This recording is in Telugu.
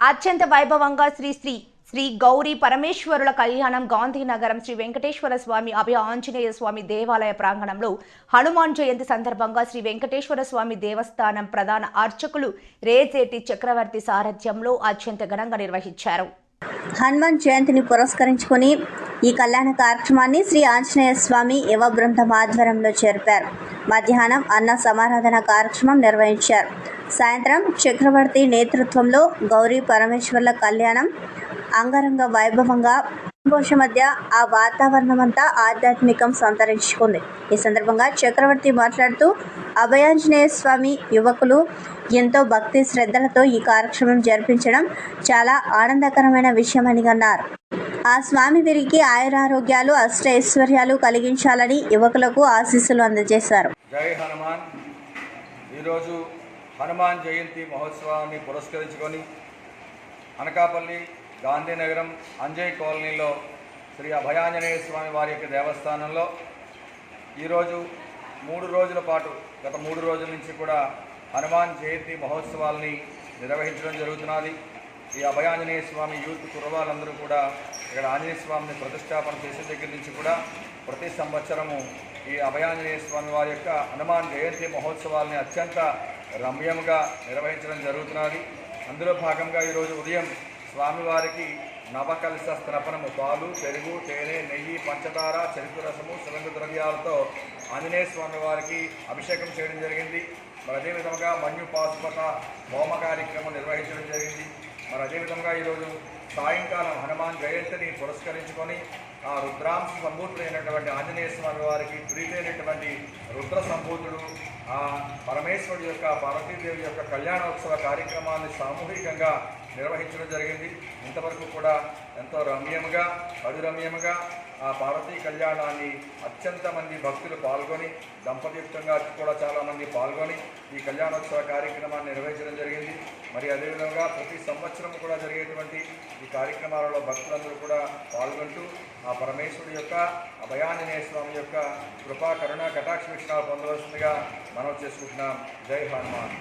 అత్యంత వైభవంగా శ్రీ శ్రీ శ్రీ గౌరీ పరమేశ్వరుల కళ్యాణం గాంధీనగరం శ్రీ వెంకటేశ్వర స్వామి అభయ ఆంజనేయ స్వామి దేవాలయ ప్రాంగణంలో హనుమాన్ జయంతి సందర్భంగా శ్రీ వెంకటేశ్వర స్వామి దేవస్థానం ప్రధాన అర్చకులు రేజేటి చక్రవర్తి సారథ్యంలో అత్యంత ఘనంగా నిర్వహించారు. హనుమాన్ జయంతిని పురస్కరించుకొని ఈ కళ్యాణ కార్యక్రమాన్ని శ్రీ ఆంజనేయ స్వామి యువ బృందం ఆధ్వర్యంలో జరిపారు. మధ్యాహ్నం అన్న సమారాధన కార్యక్రమం నిర్వహించారు. సాయంత్రం చక్రవర్తి నేతృత్వంలో గౌరీ పరమేశ్వర్ల కళ్యాణం అంగరంగ వైభవంగా ఘోష మధ్య ఆ వాతావరణం అంతా ఆధ్యాత్మికం సంతరించుకుంది. ఈ సందర్భంగా చక్రవర్తి మాట్లాడుతూ అభయాంజనేయ స్వామి యువకులు ఎంతో భక్తి శ్రద్ధలతో ఈ కార్యక్రమం జరిపించడం చాలా ఆనందకరమైన విషయమని అన్నారు. ఆ స్వామి వీరికి ఆయురారోగ్యాలు అష్టైశ్వర్యాలు కలిగించాలని యువకులకు ఆశీస్సులు అందజేశారు. జై హనుమాన్. ఈరోజు హనుమాన్ జయంతి మహోత్సవాన్ని పురస్కరించుకొని అనకాపల్లి గాంధీనగరం అంజయ్ కాలనీలో శ్రీ అభయాంజనేయ స్వామి వారి యొక్క దేవస్థానంలో ఈరోజు 3 రోజుల పాటు గత 3 రోజుల నుంచి కూడా హనుమాన్ జయంతి మహోత్సవాల్ని నిర్వహించడం జరుగుతున్నది. ఈ అభయాంజనేయ స్వామి యూత్ కుర్రవాళ్ళందరూ కూడా ఇక్కడ ఆంజనేయ స్వామిని ప్రతిష్టాపన చేసిన దగ్గర నుంచి కూడా ప్రతి సంవత్సరము ఈ అభయాంజనేయ స్వామి వారి యొక్క హనుమాన్ జయంతి మహోత్సవాల్ని అత్యంత రమ్యంగా నిర్వహించడం జరుగుతున్నది. అందులో భాగంగా ఈరోజు ఉదయం స్వామివారికి నవకలశ స్థాపనము పాలు, పెరుగు, తేనె, నెయ్యి, పంచదార, చెరుకు రసము, సుగంధ ద్రవ్యాలతో ఆంజనేయ స్వామి వారికి అభిషేకం చేయడం జరిగింది. మరి అదేవిధంగా మన్యు పాశుపత హోమ కార్యక్రమం నిర్వహించడం జరిగింది. మరి అదేవిధంగా ఈరోజు సాయంకాలం హనుమాన్ జయంతిని పురస్కరించుకొని ఆ రుద్రాంశ సంభూతుడైనటువంటి ఆంజనేయ స్వామి వారికి ప్రీతైనటువంటి రుద్ర సంభూతుడు ఆ పరమేశ్వరుడు యొక్క పార్వతీదేవి యొక్క కళ్యాణోత్సవ కార్యక్రమాన్ని సామూహికంగా నిర్వహించడం జరిగింది. ఇంతవరకు కూడా ఎంతో రమ్యంగా రమ్యంగా ఆ పార్వతీ కళ్యాణాన్ని అత్యంత మంది భక్తులు పాల్గొని దంపతియుక్తంగా కూడా చాలామంది పాల్గొని ఈ కళ్యాణోత్సవ కార్యక్రమాన్ని నిర్వహించడం జరిగింది. మరి అదేవిధంగా ప్రతి సంవత్సరం కూడా జరిగేటువంటి ఈ కార్యక్రమాలలో భక్తులందరూ కూడా పాల్గొంటూ ఆ పరమేశ్వరుడు యొక్క అభయాంజనేయ స్వామి యొక్క కృపా కరుణ కటాక్ష వీక్షణాలు పొందవలసిందిగా మనం చేసుకుంటున్నాం. జై హనుమాన్.